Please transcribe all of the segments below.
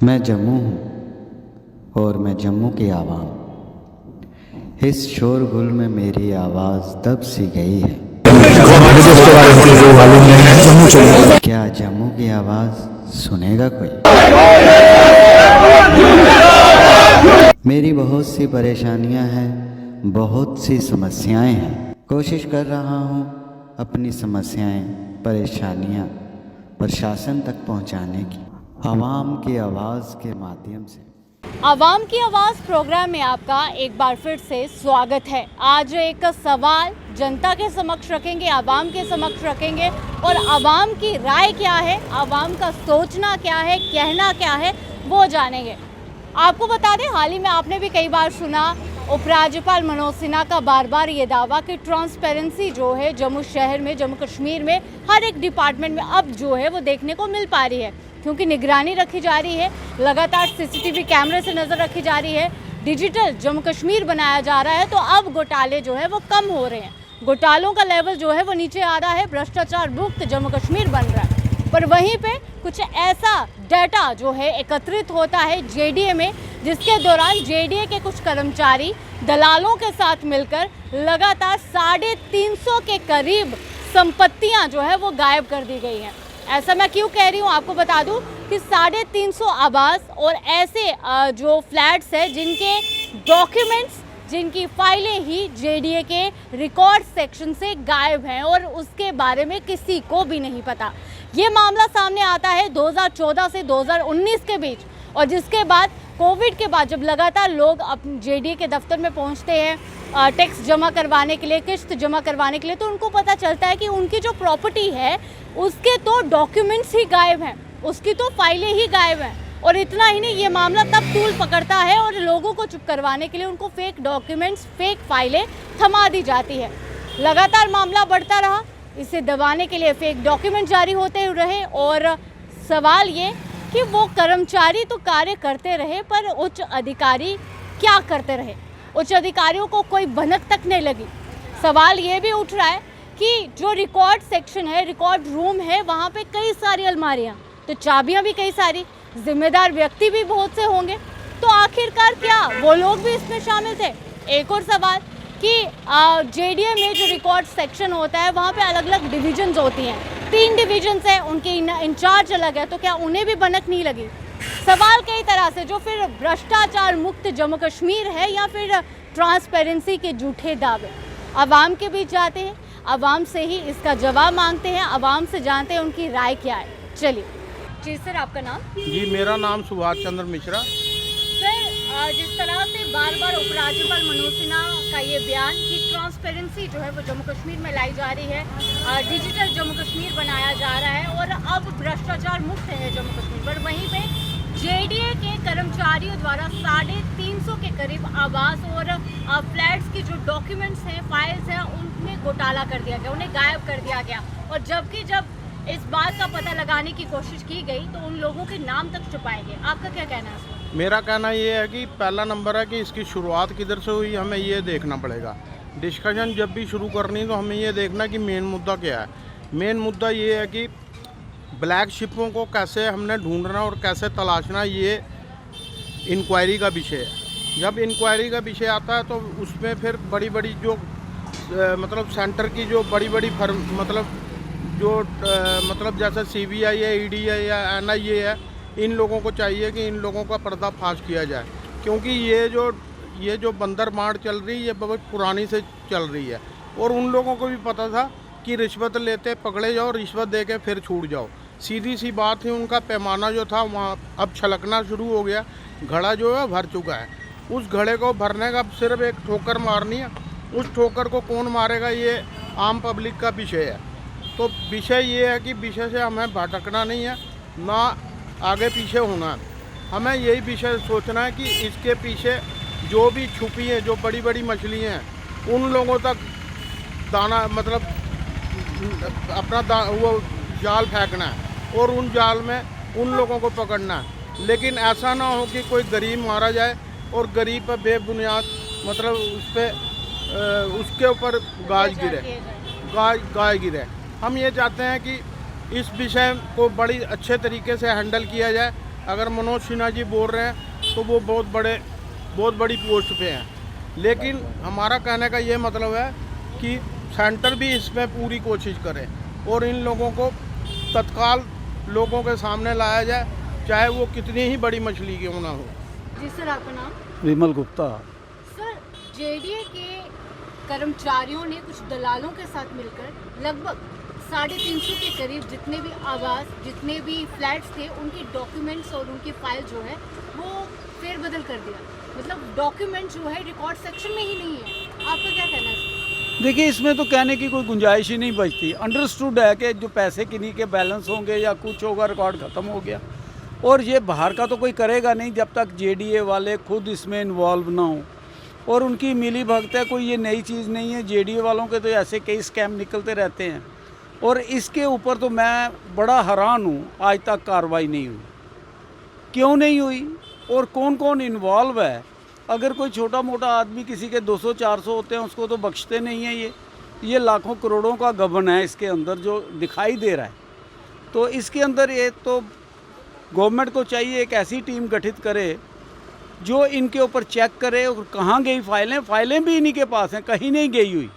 मैं जम्मू हूँ और मैं जम्मू की आवाम। इस शोरगुल में मेरी आवाज़ दब सी गई है। क्या जम्मू की आवाज़ सुनेगा कोई? मेरी बहुत सी परेशानियां हैं, बहुत सी समस्याएं हैं। कोशिश कर रहा हूं अपनी समस्याएं, परेशानियां प्रशासन तक पहुंचाने की, आवाम की आवाज़ के माध्यम से। आवाम की आवाज़ प्रोग्राम में आपका एक बार फिर से स्वागत है। आज एक सवाल जनता के समक्ष रखेंगे, आवाम के समक्ष रखेंगे और आवाम की राय क्या है, आवाम का सोचना क्या है, कहना क्या है, वो जानेंगे। आपको बता दें, हाल ही में आपने भी कई बार सुना उपराज्यपाल मनोज सिन्हा का बार बार ये दावा कि ट्रांसपेरेंसी जो है जम्मू शहर में, जम्मू कश्मीर में हर एक डिपार्टमेंट में अब जो है वो देखने को मिल पा रही है, क्योंकि निगरानी रखी जा रही है, लगातार सीसीटीवी कैमरे से नज़र रखी जा रही है, डिजिटल जम्मू कश्मीर बनाया जा रहा है। तो अब घोटाले जो है वो कम हो रहे हैं, घोटालों का लेवल जो है वो नीचे आ रहा है, भ्रष्टाचार मुक्त जम्मू कश्मीर बन रहा है। पर वहीं पे कुछ ऐसा डाटा जो है एकत्रित होता है जेडीए में, जिसके दौरान जेडीए के कुछ कर्मचारी दलालों के साथ मिलकर लगातार 350 के करीब संपत्तियां जो है वो गायब कर दी गई हैं। ऐसा मैं क्यों कह रही हूँ, आपको बता दूं कि 350 आवास और ऐसे जो फ्लैट्स हैं जिनके डॉक्यूमेंट्स, जिनकी फाइलें ही जेडीए के रिकॉर्ड सेक्शन से गायब हैं और उसके बारे में किसी को भी नहीं पता। ये मामला सामने आता है 2014 से 2019 के बीच, और जिसके बाद कोविड के बाद जब लगातार लोग अपने जेडीए के दफ्तर में पहुंचते हैं टैक्स जमा करवाने के लिए, किस्त जमा करवाने के लिए, तो उनको पता चलता है कि उनकी जो प्रॉपर्टी है उसके तो डॉक्यूमेंट्स ही गायब हैं, उसकी तो फाइलें ही गायब हैं। और इतना ही नहीं, ये मामला तब तूल पकड़ता है और लोगों को चुप करवाने के लिए उनको फेक डॉक्यूमेंट्स, फेक फाइलें थमा दी जाती है। लगातार मामला बढ़ता रहा, इसे दबाने के लिए फेक डॉक्यूमेंट जारी होते रहे। और सवाल ये कि वो कर्मचारी तो कार्य करते रहे, पर उच्च अधिकारी क्या करते रहे? उच्च अधिकारियों को कोई भनक तक नहीं लगी। सवाल ये भी उठ रहा है कि जो रिकॉर्ड सेक्शन है, रिकॉर्ड रूम है, वहाँ पे कई सारी अलमारियाँ, तो चाबियाँ भी कई सारी, जिम्मेदार व्यक्ति भी बहुत से होंगे, तो आखिरकार क्या वो लोग भी इसमें शामिल थे? एक और सवाल कि जेडीए में जो रिकॉर्ड सेक्शन होता है वहाँ पे अलग अलग डिविजन्स होती हैं, 3 डिविजन्स हैं, उनके इंचार्ज अलग है, तो क्या उन्हें भी भनक नहीं लगी? सवाल कई तरह से, जो फिर भ्रष्टाचार मुक्त जम्मू कश्मीर है या फिर ट्रांसपेरेंसी के झूठे दावे आवाम के बीच जाते हैं। आवाम से ही इसका जवाब मांगते हैं, आवाम से जानते हैं उनकी राय क्या है। चलिए जी सर, आपका नाम? जी, मेरा नाम सुभाष चंद्र मिश्रा। सर, जिस तरह से बार बार उपराज्यपाल मनोज सिन्हा का ये बयान कि ट्रांसपेरेंसी जो है वो जम्मू कश्मीर में लाई जा रही है, डिजिटल जम्मू कश्मीर बनाया जा रहा है और अब भ्रष्टाचार मुक्त है जम्मू कश्मीर, पर वहीं पे जेडीए के कर्मचारियों द्वारा 350 के करीब आवास और फ्लैट्स की जो डॉक्यूमेंट्स हैं, फाइल्स हैं, उनमें घोटाला कर दिया गया, उन्हें गायब कर दिया गया। और जबकि जब इस बात का पता लगाने की कोशिश की गई तो उन लोगों के नाम तक छुपाए गए। आपका क्या कहना है इसमें? मेरा कहना ये है कि पहला नंबर है कि इसकी शुरुआत किधर से हुई, हमें ये देखना पड़ेगा। डिस्कशन जब भी शुरू करनी तो हमें ये देखना कि मेन मुद्दा क्या है। मेन मुद्दा ये है कि ब्लैक शिपों को कैसे हमने ढूंढना और कैसे तलाशना, ये इंक्वायरी का विषय है। जब इंक्वायरी का विषय आता है तो उसमें फिर बड़ी बड़ी जो मतलब सेंटर की जो बड़ी बड़ी फर्म, मतलब जैसे सीबीआई है, ईडी है या एनआईए है, इन लोगों को चाहिए कि इन लोगों का पर्दाफाश किया जाए, क्योंकि ये जो बंदर मार चल रही है ये बहुत पुरानी से चल रही है। और उन लोगों को भी पता था कि रिश्वत लेते पकड़े जाओ, रिश्वत दे के फिर छूट जाओ, सीधी सी बात थी। उनका पैमाना जो था वहाँ अब छलकना शुरू हो गया, घड़ा जो है भर चुका है। उस घड़े को भरने का सिर्फ एक ठोकर मारनी है, उस ठोकर को कौन मारेगा ये आम पब्लिक का विषय है। तो विषय ये है कि विषय से हमें भटकना नहीं है, ना आगे पीछे होना है। हमें यही विषय सोचना है कि इसके पीछे जो भी छुपी है, जो बड़ी बड़ी मछलियाँ हैं, उन लोगों तक दाना मतलब अपना वो जाल फेंकना है और उन जाल में उन लोगों को पकड़ना है। लेकिन ऐसा ना हो कि कोई गरीब मारा जाए और गरीब पर बेबुनियाद मतलब उसके ऊपर गाज गिरे। हम ये चाहते हैं कि इस विषय को बड़ी अच्छे तरीके से हैंडल किया जाए अगर मनोज सिन्हा जी बोल रहे हैं तो वो बहुत बड़ी पोस्ट पे हैं, लेकिन हमारा कहने का ये मतलब है कि सेंटर भी इसमें पूरी कोशिश करे और इन लोगों को तत्काल लोगों के सामने लाया जाए, चाहे वो कितनी ही बड़ी मछली क्यों ना हो। जी सर, आपका नाम? विमल गुप्ता। सर, जेडीए के कर्मचारियों ने कुछ दलालों के साथ मिलकर लगभग 350 के करीब जितने भी आवास, जितने भी फ्लैट्स थे, उनके डॉक्यूमेंट्स और उनकी फाइल जो है वो फेरबदल कर दिया। मतलब डॉक्यूमेंट जो है रिकॉर्ड सेक्शन में ही नहीं है। आपका क्या कहना है? देखिए, इसमें तो कहने की कोई गुंजाइश ही नहीं बचती। अंडरस्टूड है कि जो पैसे किन्हीं के बैलेंस होंगे या कुछ होगा, रिकॉर्ड ख़त्म हो गया। और ये बाहर का तो कोई करेगा नहीं जब तक जेडीए वाले खुद इसमें इन्वॉल्व ना हो और उनकी मिली भगत है। कोई ये नई चीज़ नहीं है। जेडीए वालों के तो ऐसे कई स्कैम निकलते रहते हैं और इसके ऊपर तो मैं बड़ा हैरान हूँ, आज तक कार्रवाई नहीं हुई। क्यों नहीं हुई और कौन कौन इन्वॉल्व है? अगर कोई छोटा मोटा आदमी किसी के 200-400 होते हैं उसको तो बख्शते नहीं हैं। ये लाखों करोड़ों का गबन है इसके अंदर जो दिखाई दे रहा है। तो इसके अंदर ये तो गवर्नमेंट को चाहिए एक ऐसी टीम गठित करे जो इनके ऊपर चेक करे और कहाँ गई फाइलें भी इन्हीं के पास हैं, कहीं नहीं गई हुई।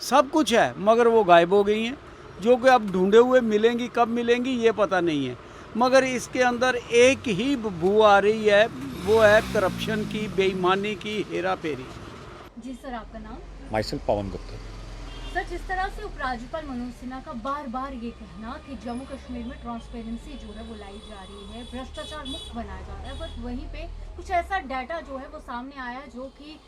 सब कुछ है मगर वो गायब हो गई हैं, जो कि अब ढूंढे हुए मिलेंगी, कब मिलेंगी ये पता नहीं है। मगर इसके अंदर एक ही बू आ रही है, वो है करप्शन की, बेईमानी की, हेरा फेरी। जी सर, आपका नाम? माइसेल्फ पवन गुप्ता। सर, जिस तरह से उपराज्यपाल मनोज सिन्हा का बार बार ये कहना कि जम्मू कश्मीर में ट्रांसपेरेंसी जो है वो लाई जा रही है, भ्रष्टाचार मुक्त बनाया जा रहा है, बट वहीं पे कुछ ऐसा डाटा जो है वो सामने आया है जो कि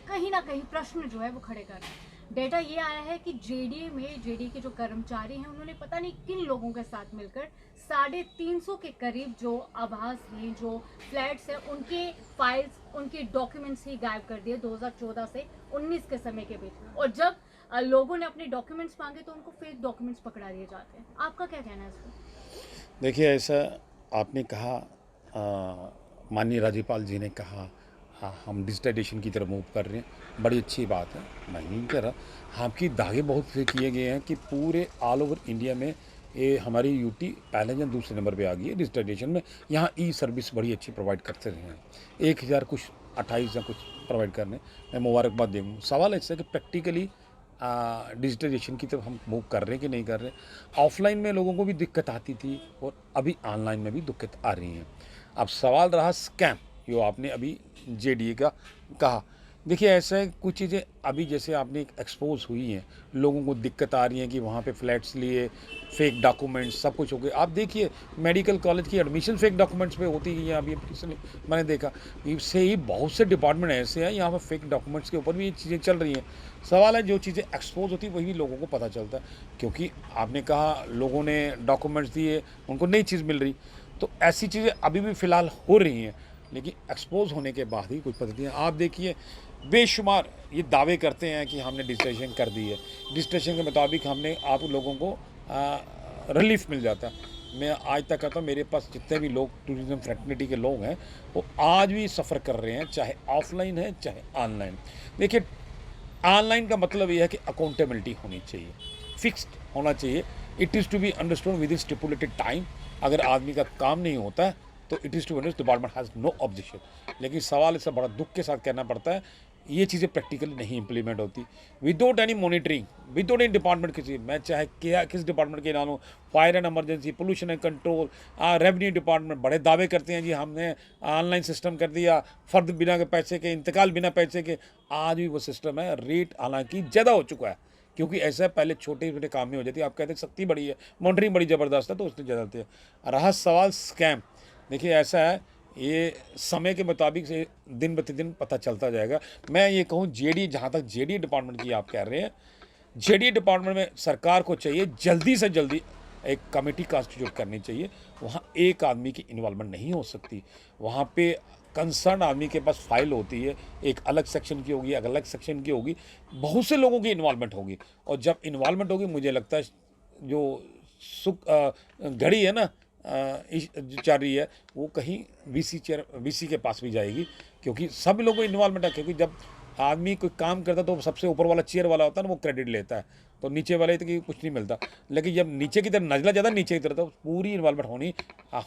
कहीं ना कहीं प्रश्न जो है वो खड़े कर रहा है। डेटा ये आया है कि जेडीए के जो कर्मचारी हैं उन्होंने पता नहीं किन लोगों के साथ मिलकर 350 के करीब जो आवास हैं, जो फ्लैट्स हैं, उनके फाइल्स, उनके डॉक्यूमेंट्स ही गायब कर दिए 2014 से 19 के समय के बीच। और जब लोगों ने अपने डॉक्यूमेंट्स मांगे तो उनको फेक डॉक्यूमेंट्स पकड़ा दिए जाते हैं। आपका क्या कहना है इस पर? देखिए, ऐसा आपने कहा, माननीय राज्यपाल जी ने कहा, हम डिजिटाइजेशन की तरफ मूव कर रहे हैं, बड़ी अच्छी बात है। मैं नहीं कह रहा, आपकी दागे बहुत से किए गए हैं कि पूरे ऑल ओवर इंडिया में ये हमारी यूटी पहले या दूसरे नंबर पे आ गई है डिजिटाइजेशन में। यहाँ ई सर्विस बड़ी अच्छी प्रोवाइड करते रहे हैं। 1028 या कुछ प्रोवाइड करने, मैं मुबारकबाद दूँ। सवाल ऐसा है कि प्रैक्टिकली डिजिटाइजेशन की तरफ हम मूव कर रहे हैं कि नहीं कर रहे हैं। ऑफलाइन में लोगों को भी दिक्कत आती थी और अभी ऑनलाइन में भी दिक्कत आ रही है। अब सवाल रहा स्कैम, जो आपने अभी जेडीए का कहा। देखिए, ऐसा है, कुछ चीज़ें अभी जैसे आपने एक्सपोज हुई हैं, लोगों को दिक्कत आ रही है कि वहाँ पे फ्लैट्स लिए फेक डॉक्यूमेंट्स सब कुछ हो गए। आप देखिए, मेडिकल कॉलेज की एडमिशन फेक डॉक्यूमेंट्स पे होती है। अभी मैंने देखा, इससे ही बहुत से डिपार्टमेंट ऐसे हैं यहाँ पर फेक डॉक्यूमेंट्स के ऊपर भी ये चीज़ें चल रही हैं। सवाल है, जो चीज़ें एक्सपोज होती है वही लोगों को पता चलता है, क्योंकि आपने कहा लोगों ने डॉक्यूमेंट्स दिए, उनको नई चीज़ मिल रही। तो ऐसी चीज़ें अभी भी फ़िलहाल हो रही हैं, लेकिन एक्सपोज होने के बाद ही कुछ पद्धतियाँ। आप देखिए, बेशुमार ये दावे करते हैं कि हमने डिजिटाइजेशन कर दी है, डिजिटाइजेशन के मुताबिक हमने आप लोगों को रिलीफ मिल जाता है। मैं आज तक कहता हूँ, मेरे पास जितने भी लोग टूरिज्म फ्रेटर्निटी के लोग हैं वो आज भी सफ़र कर रहे हैं, चाहे ऑफलाइन है चाहे ऑनलाइन। देखिए, ऑनलाइन का मतलब ये है कि अकाउंटेबिलिटी होनी चाहिए, फिक्स्ड होना चाहिए। It is to be understood within stipulated time. अगर आदमी का काम नहीं होता है तो it is to understood, department has no objection. लेकिन सवाल इससे बड़ा दुख के साथ कहना पड़ता है, ये चीज़ें प्रैक्टिकली नहीं इंप्लीमेंट होती without any monitoring, without any department किसी, मैं चाहे क्या किस डिपार्टमेंट के ना लूँ, fire and emergency, pollution and control, revenue department बड़े दावे करते हैं जी हमने ऑनलाइन सिस्टम कर दिया, फ़र्द बिना के पैसे के, इंतकाल बिना पैसे के। आज भी वो सिस्टम है, रेट हालांकि ज़्यादा हो चुका है, क्योंकि ऐसा पहले छोटे छोटे काम में हो जाती है। आप कहते हैं सख्ती बड़ी है, मॉनिटरिंग बड़ी ज़बरदस्त है, तो उसने ज़्यादा होती है। रहा सवाल स्कैम, देखिए ऐसा है, ये समय के मुताबिक से दिन प्रतिदिन पता चलता जाएगा। मैं ये कहूँ, जेडी, जहाँ तक जेडी डिपार्टमेंट की आप कह रहे हैं, जेडी डिपार्टमेंट में सरकार को चाहिए जल्दी से जल्दी एक कमेटी कॉन्स्टिट्यूट करनी चाहिए। वहाँ एक आदमी की इन्वॉल्वमेंट नहीं हो सकती। वहाँ पे कंसर्न आदमी के पास फाइल होती है, एक अलग सेक्शन की होगी, अलग सेक्शन की होगी, बहुत से लोगों की इन्वॉल्वमेंट होगी। और जब इन्वॉल्वमेंट होगी, मुझे लगता है जो घड़ी है ना जो चल रही है, वो कहीं वीसी के पास भी जाएगी, क्योंकि सब लोगों को इन्वॉल्वमेंट है। क्योंकि जब आदमी कोई काम करता तो सबसे ऊपर वाला चेयर वाला होता है ना, वो क्रेडिट लेता है, तो नीचे वाले तो कुछ नहीं मिलता। लेकिन जब नीचे की तरफ नजला ज़्यादा नीचे की तरफ, तो पूरी इन्वॉल्वमेंट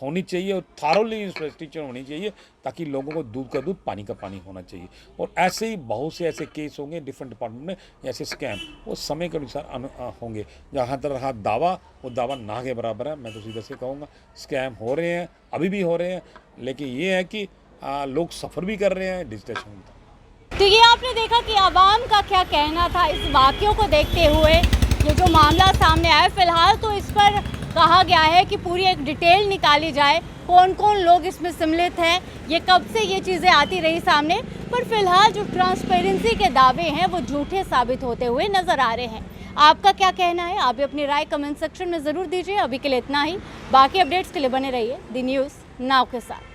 होनी चाहिए और थारोली इंफ्रास्ट्रक्चर होनी चाहिए, ताकि लोगों को दूध का दूध, पानी का पानी होना चाहिए। और ऐसे ही बहुत से ऐसे केस होंगे डिफरेंट डिपार्टमेंट में, ऐसे स्कैम वो समय के अनुसार होंगे। जहाँ तक रहा दावा, वो दावा ना के बराबर है। मैं तो सीधा से कहूँगा स्कैम हो रहे हैं, अभी भी हो रहे हैं, लेकिन ये है कि लोग सफ़र भी कर रहे हैं डिजिटेशन। तो ये आपने देखा कि आवाम का क्या कहना था इस वाक़ियों को देखते हुए। ये जो मामला सामने आया फ़िलहाल तो इस पर कहा गया है कि पूरी एक डिटेल निकाली जाए, कौन कौन लोग इसमें सम्मिलित हैं, ये कब से ये चीज़ें आती रही सामने। पर फिलहाल जो ट्रांसपेरेंसी के दावे हैं वो झूठे साबित होते हुए नज़र आ रहे हैं। आपका क्या कहना है? आप भी अपनी राय कमेंट सेक्शन में ज़रूर दीजिए। अभी के लिए इतना ही, बाकी अपडेट्स के लिए बने रहिए द न्यूज़ नाउ के साथ।